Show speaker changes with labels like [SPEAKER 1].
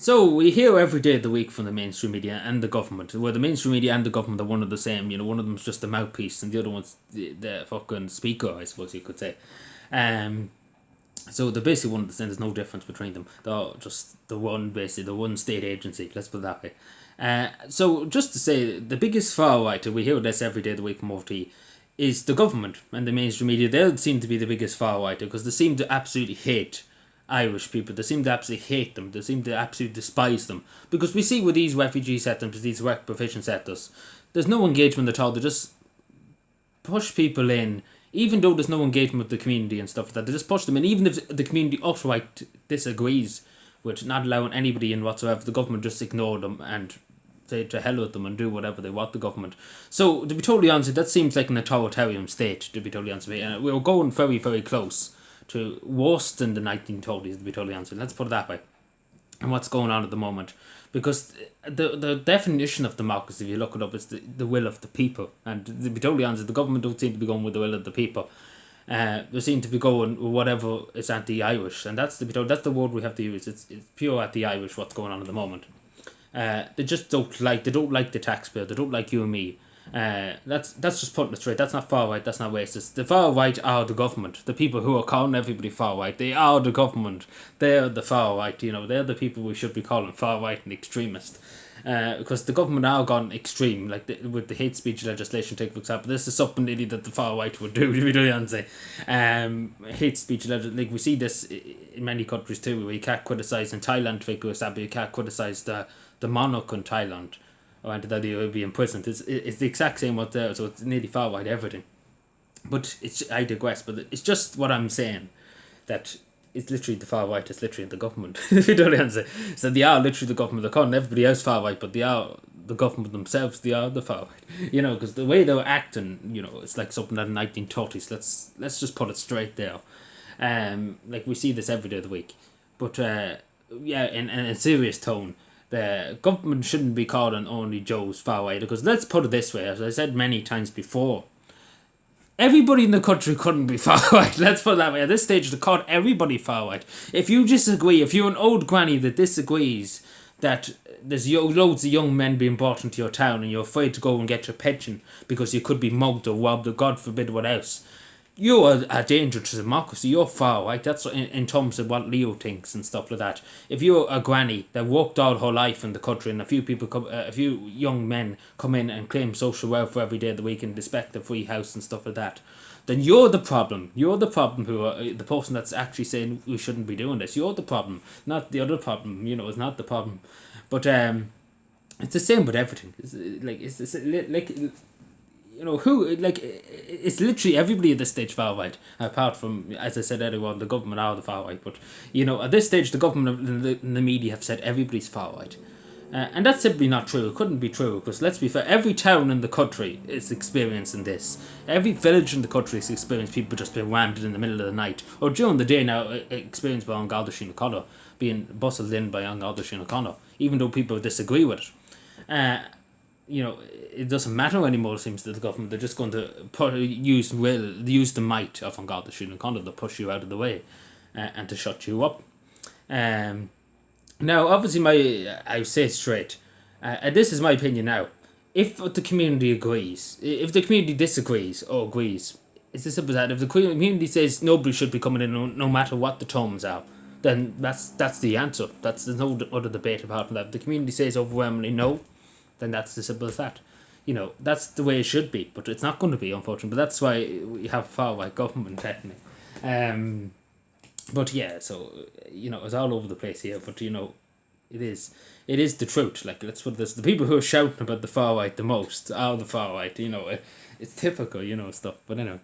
[SPEAKER 1] So we hear every day of the week from the mainstream media and the government, where the mainstream media and the government are one of the same. One of them's just the mouthpiece, and the other one's the fucking speaker, I suppose you could say. Um, so they're basically one of the same. There's no difference between them. They're just the one state agency. Let's put it that way. So just to say, the biggest far right, and we hear this every day of the week from OT, is the government and the mainstream media. They seem to be the biggest far right because they seem to absolutely hate Irish people. They seem to absolutely hate them. They seem to absolutely despise them. Because we see with these refugee settlements, these work provision sectors, there's no engagement at all. They just push people in, even though there's no engagement with the community and stuff like that. They just push them in, even if the community outright disagrees with not allowing anybody in whatsoever. The government just ignore them and say to hell with them and do whatever they want, the government. So, to be totally honest, that seems like an authoritarian state, to be totally honest with you. And we're going very, very close to worse than the 1930s, to be totally honest. Let's put it that way. And what's going on at the moment. Because the definition of democracy, if you look it up, is the will of the people. And to be totally honest, the government don't seem to be going with the will of the people. They seem to be going with whatever is anti-Irish. And that's the word we have to use. It's pure anti-Irish what's going on at the moment. They just don't like the taxpayer. They don't like you and me. That's just putting it straight. That's not far right. That's not racist. The far right are the government. The people who are calling everybody far right. They are the government. They're the far right. They're the people we should be calling far right and extremist. Because the government are gone extreme, like with the hate speech legislation. Take for example, this is something really that the far right would do. We don't say, hate speech like we see this in many countries too. Where you can't criticize in Thailand, for example, you can't criticize the monarch in Thailand, or that he will be imprisoned. It's the exact same what there, so it's nearly far right everything. But I digress. But it's just what I'm saying, that it's literally the far right. It's literally the government. If you don't answer, so they are literally the government. They're calling everybody else far right, but they are the government themselves. They are the far right. Because the way they're acting, it's like something out of the 1930s. Let's just put it straight there. Like we see this every day of the week. But in a serious tone, the government shouldn't be calling only Joe's far right, because let's put it this way, as I said many times before, everybody in the country couldn't be far right. Let's put it that way. At this stage, they call everybody far right. If you disagree, if you're an old granny that disagrees that there's loads of young men being brought into your town and you're afraid to go and get your pension because you could be mugged or robbed or God forbid what else, you're a danger to democracy. You're far right. That's in terms of what Leo thinks and stuff like that. If you're a granny that worked all her life in the country and a few young men come in and claim social welfare every day of the week and expect a free house and stuff like that, then you're the problem. You're the problem who are the person that's actually saying we shouldn't be doing this. You're the problem, not the other problem. It's not the problem. But it's the same with everything. It's literally everybody at this stage far right, apart from, as I said earlier on, the government are the far right. But at this stage, the government and the media have said everybody's far right, and that's simply not true. It couldn't be true, because let's be fair, every town in the country is experiencing this. Every village in the country is experiencing people just being rammed in the middle of the night or during the day now, experienced by An Garda Síochána, being bustled in by An Garda Síochána, even though people disagree with it. It doesn't matter anymore, it seems, to the government. They're just going to use the might of An Garda Síochána to push you out of the way and to shut you up. Now, obviously, I say it straight, and this is my opinion now. If the community agrees, if the community disagrees or agrees, it's as simple as that. If the community says nobody should be coming in no matter what the terms are, then that's the answer. There's no other debate apart from that. If the community says overwhelmingly no, then that's as simple as that. That's the way it should be, but it's not going to be, unfortunately. But that's why we have far right government, technically. But yeah, so it's all over the place here. But it is the truth. Like, let's put this: the people who are shouting about the far right the most are the far right. It's typical, stuff. But anyway.